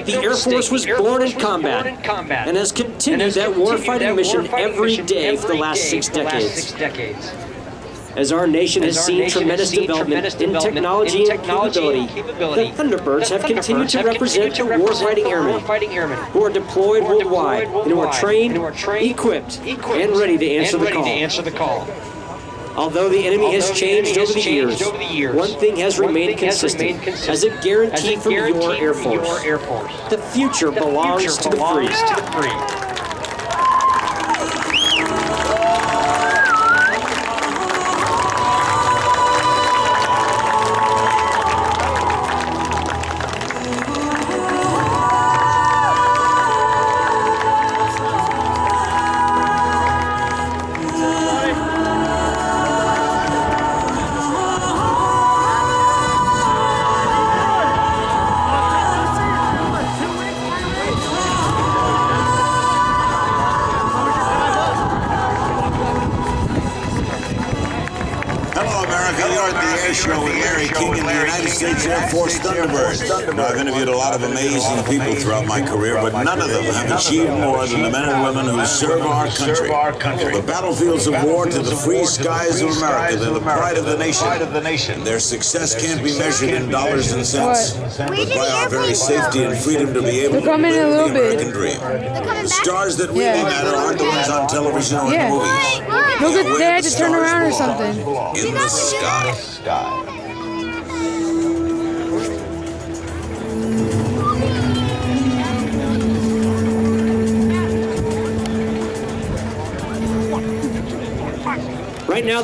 The Air Force was born in combat and has continued that warfighting mission every day for the last 6 decades. As our nation has seen tremendous development in technology and capability, the Thunderbirds have continued to represent the warfighting airmen who are deployed worldwide and who are trained, equipped, and ready to answer the call. Although the enemy has changed over the years, one thing has remained consistent as a guarantee from your Air Force. The future belongs to the free. Show with Larry King and the United States Air Force Thunderbirds. Now, I've interviewed a lot of amazing people throughout my career, but none of them have achieved more than the men and women who serve our country. From the battlefields of war to the free skies of America, they're the pride of the nation. Their success can't be measured in dollars and cents, but by our very safety and freedom to be able to live the American dream. The stars that really matter aren't the ones on television or in movies. Look, they had to turn around or something. In the sky. Right now,